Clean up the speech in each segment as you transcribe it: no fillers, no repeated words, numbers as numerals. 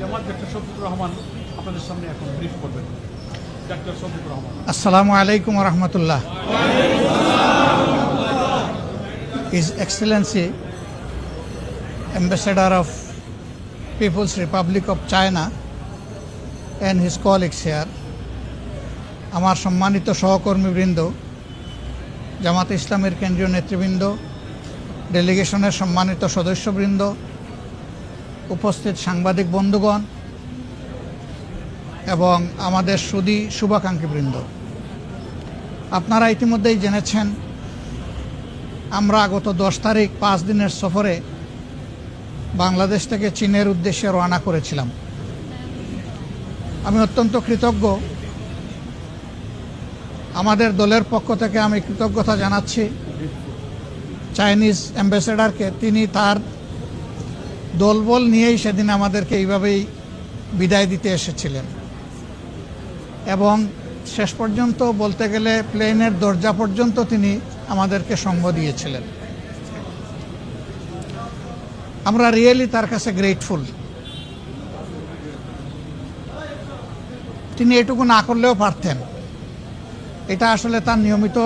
জামাত doctor Shafiqur Rahman আপনাদের সামনে এখন ব্রিফ করবেন। ডক্টর শফিকুর রহমান। আসসালামু আলাইকুম ওয়া রাহমাতুল্লাহ। His Excellency Ambassador of People's Republic of China and his colleagues here, আমার সম্মানিত সহকর্মীবৃন্দ, জামাত ইসলামের কেন্দ্রীয় নেতৃবৃন্দ, ডেলিগেশনের সম্মানিত সদস্যবৃন্দ, উপস্থিত সাংবাদিক বন্ধুগণ এবং আমাদের সুধী শুভাকাঙ্ক্ষীবৃন্দ, আপনারা ইতিমধ্যেই জেনেছেন আমরা গত 10 তারিখ 5 দিনের সফরে বাংলাদেশ থেকে চীনের উদ্দেশ্যে রওনা করেছিলাম। আমি অত্যন্ত কৃতজ্ঞ, আমাদের দলের পক্ষ থেকে আমি কৃতজ্ঞতা জানাচ্ছি চাইনিজ অ্যাম্বাসেডারকে। তিনি তার দলবল নিয়েই সেদিন আমাদেরকে এইভাবেই বিদায় দিতে এসেছিলেন এবং শেষ পর্যন্ত বলতে গেলে প্লেনের দরজা পর্যন্ত তিনি আমাদেরকে সঙ্গ দিয়েছিলেন। আমরা রিয়েলি তার কাছে গ্রেটফুল। তিনি এটুকু না করলেও পারতেন, এটা আসলে তার নিয়মিত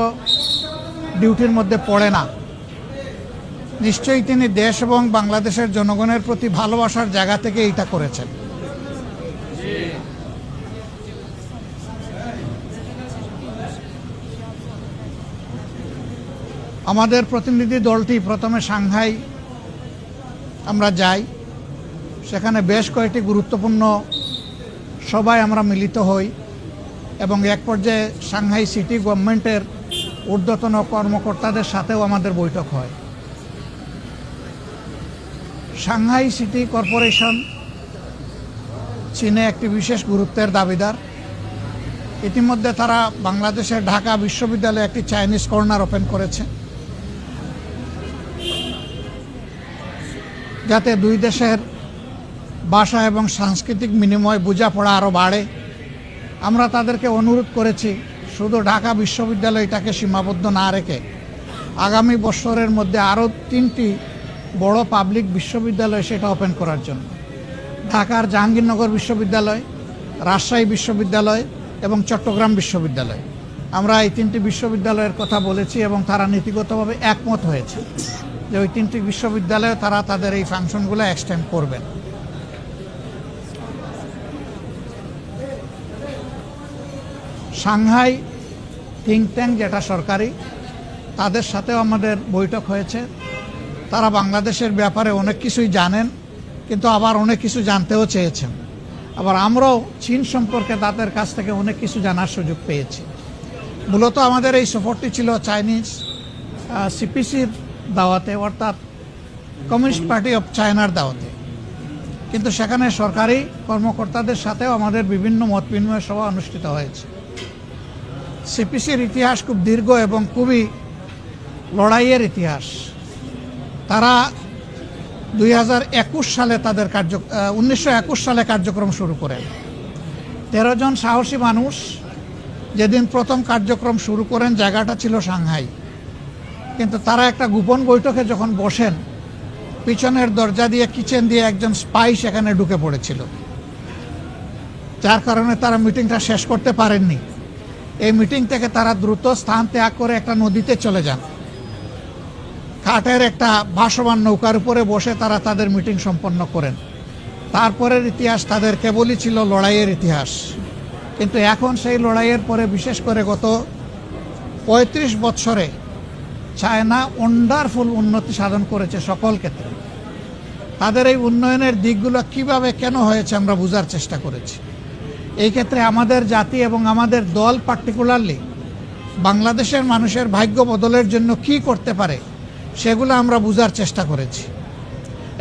ডিউটির মধ্যে পড়ে না। নিশ্চয়ই তিনি দেশ এবং বাংলাদেশের জনগণের প্রতি ভালোবাসার জায়গা থেকে এটা করেছেন। আমাদের প্রতিনিধি দলটি প্রথমে সাংহাই আমরা যাই, সেখানে বেশ কয়েকটি গুরুত্বপূর্ণ সভায় আমরা মিলিত হই এবং এক পর্যায়ে সাংহাই সিটি গভর্নমেন্টের ঊর্ধ্বতন কর্মকর্তাদের সাথেও আমাদের বৈঠক হয়। সাংহাই সিটি কর্পোরেশন চীনে একটি বিশেষ গুরুত্বের দাবিদার। ইতিমধ্যে তারা বাংলাদেশের ঢাকা বিশ্ববিদ্যালয়ে একটি চাইনিজ কর্নার ওপেন করেছে, যাতে দুই দেশের ভাষা এবং সাংস্কৃতিক বিনিময় বোঝাপড়া আরও বাড়ে। আমরা তাদেরকে অনুরোধ করেছি শুধু ঢাকা বিশ্ববিদ্যালয়টাকে সীমাবদ্ধ না রেখে আগামী বছরের মধ্যে আরও 3টি বড় পাবলিক বিশ্ববিদ্যালয় সেটা ওপেন করার জন্য। ঢাকার জাহাঙ্গীরনগর বিশ্ববিদ্যালয়, রাজশাহী বিশ্ববিদ্যালয় এবং চট্টগ্রাম বিশ্ববিদ্যালয়। আমরা এই 3টি বিশ্ববিদ্যালয়ের কথা বলেছি এবং তারা নীতিগতভাবে একমত হয়েছে যে ওই 3টি বিশ্ববিদ্যালয়ে তারা তাদের এই ফাংশনগুলো এক্সটেন্ড করবেন। সাংহাই থিঙ্ক ট্যাঙ্ক যেটা সরকারি, তাদের সাথেও আমাদের বৈঠক হয়েছে। তারা বাংলাদেশের ব্যাপারে অনেক কিছুই জানেন, কিন্তু আবার অনেক কিছু জানতেও চেয়েছেন। আবার আমরাও চীন সম্পর্কে তাদের কাছ থেকে অনেক কিছু জানার সুযোগ পেয়েছি। মূলত আমাদের এই সফরটি ছিল চাইনিজ সিপিসির দাওয়াতে, অর্থাৎ কমিউনিস্ট পার্টি অফ চায়নার দাওয়াতে, কিন্তু সেখানে সরকারি কর্মকর্তাদের সাথেও আমাদের বিভিন্ন মত বিনিময় সভা অনুষ্ঠিত হয়েছে। সিপিসির ইতিহাস খুব দীর্ঘ এবং খুবই লড়াইয়ের ইতিহাস। তারা 2021 সালে তাদের 1921 সালে কার্যক্রম শুরু করেন। 13 জন সাহসী মানুষ যেদিন প্রথম কার্যক্রম শুরু করেন, জায়গাটা ছিল সাংহাই, কিন্তু তারা একটা গোপন বৈঠকে যখন বসেন, পিছনের দরজা দিয়ে কিচেন দিয়ে একজন স্পাই সেখানে ঢুকে পড়েছিল, যার কারণে তারা মিটিংটা শেষ করতে পারেননি। এই মিটিং থেকে তারা দ্রুত স্থান ত্যাগ করে একটা নদীতে চলে যান। কাঠের একটা ভাসমান নৌকার উপরে বসে তারা তাদের মিটিং সম্পন্ন করেন। তারপরের ইতিহাস তাদের কেবলই ছিল লড়াইয়ের ইতিহাস, কিন্তু এখন সেই লড়াইয়ের পরে বিশেষ করে গত 35 বছরে চায়না ওয়ান্ডারফুল উন্নতি সাধন করেছে সকল ক্ষেত্রে। তাদের এই উন্নয়নের দিকগুলো কিভাবে কেন হয়েছে আমরা বোঝার চেষ্টা করেছি। এই ক্ষেত্রে আমাদের জাতি এবং আমাদের দল পার্টিকুলারলি বাংলাদেশের মানুষের ভাগ্য বদলের জন্য কি করতে পারে সেগুলো আমরা বোঝার চেষ্টা করেছি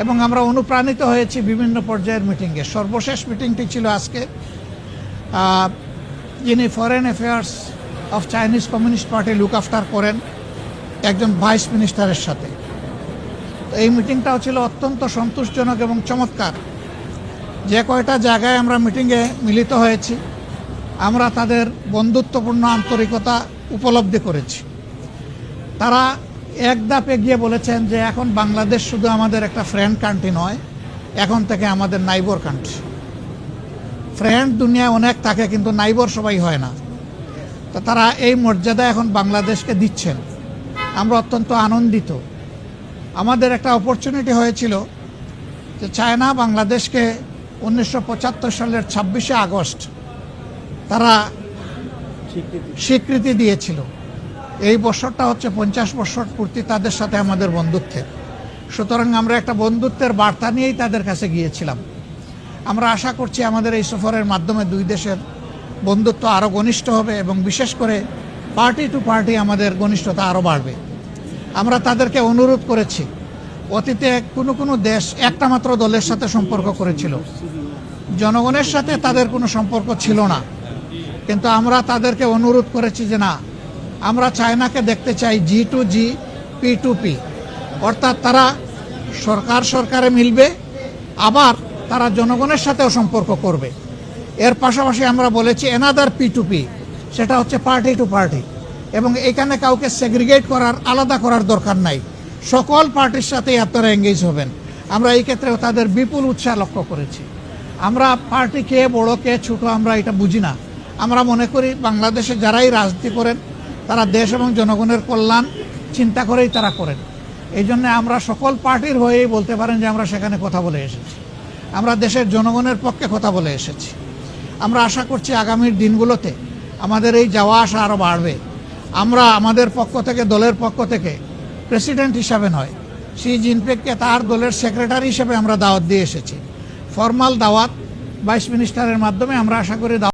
এবং আমরা অনুপ্রাণিত হয়েছি বিভিন্ন পর্যায়ের মিটিংয়ে। সর্বশেষ মিটিংটি ছিল আজকে, যিনি foreign affairs of Chinese communist party look after করেন একজন ভাইস মিনিস্টারের সাথে। তো এই মিটিংটাও ছিল অত্যন্ত সন্তোষজনক এবং চমৎকার। যে কয়টা জায়গায় আমরা মিটিংয়ে মিলিত হয়েছি, আমরা তাদের বন্ধুত্বপূর্ণ আন্তরিকতা উপলব্ধি করেছি। তারা এক ধাপ এগিয়ে বলেছেন যে এখন বাংলাদেশ শুধু আমাদের একটা ফ্রেন্ড কান্ট্রি নয়, এখন থেকে আমাদের নাইবার কান্ট্রি। ফ্রেন্ড দুনিয়ায় অনেক থাকে, কিন্তু নাইবর সবাই হয় না। তো তারা এই মর্যাদা এখন বাংলাদেশকে দিচ্ছেন, আমরা অত্যন্ত আনন্দিত। আমাদের একটা অপরচুনিটি হয়েছিল যে চায়না বাংলাদেশকে 1975 সালের 26শে আগস্ট তারা স্বীকৃতি দিয়েছিল। এই বছরটা হচ্ছে 50 বছর পূর্তি তাদের সাথে আমাদের বন্ধুত্বের। সুতরাং আমরা একটা বন্ধুত্বের বার্তা নিয়েই তাদের কাছে গিয়েছিলাম। আমরা আশা করছি আমাদের এই সফরের মাধ্যমে দুই দেশের বন্ধুত্ব আরও ঘনিষ্ঠ হবে এবং বিশেষ করে পার্টি টু পার্টি আমাদের ঘনিষ্ঠতা আরও বাড়বে। আমরা তাদেরকে অনুরোধ করেছি, অতীতে কোনো দেশ একটা মাত্র দলের সাথে সম্পর্ক করেছিল, জনগণের সাথে তাদের কোনো সম্পর্ক ছিল না, কিন্তু আমরা তাদেরকে অনুরোধ করেছি যে না, আমরা চায়নাকে দেখতে চাই G2G P2P, অর্থাৎ তারা সরকারে মিলবে, আবার তারা জনগণের সাথেও সম্পর্ক করবে। এর পাশাপাশি আমরা বলেছি অ্যানাদার P2P, সেটা হচ্ছে পার্টি টু পার্টি, এবং এখানে কাউকে সেগ্রিগেট করার, আলাদা করার দরকার নাই, সকল পার্টির সাথেই আপনারা এঙ্গেজ হবেন। আমরা এই ক্ষেত্রেও তাদের বিপুল উৎসাহ লক্ষ্য করেছি। আমরা পার্টি কে বড় কে ছোট আমরা এটা বুঝি না। আমরা মনে করি বাংলাদেশে যারাই রাজনীতি করেন তারা দেশ এবং জনগণের কল্যাণ চিন্তা করেই তারা করেন। এই জন্য আমরা সকল পার্টির হয়েই বলতে পারেন যে আমরা সেখানে কথা বলে এসেছি, আমরা দেশের জনগণের পক্ষে কথা বলে এসেছি। আমরা আশা করছি আগামীর দিনগুলোতে আমাদের এই যাওয়া আসা আরও বাড়বে। আমরা আমাদের পক্ষ থেকে, দলের পক্ষ থেকে প্রেসিডেন্ট হিসাবে নয়, শি জিনপিংকে তার দলের সেক্রেটারি হিসেবে আমরা দাওয়াত দিয়ে এসেছি। ফর্মাল দাওয়াত ভাইস মিনিস্টারের মাধ্যমে আমরা আশা করি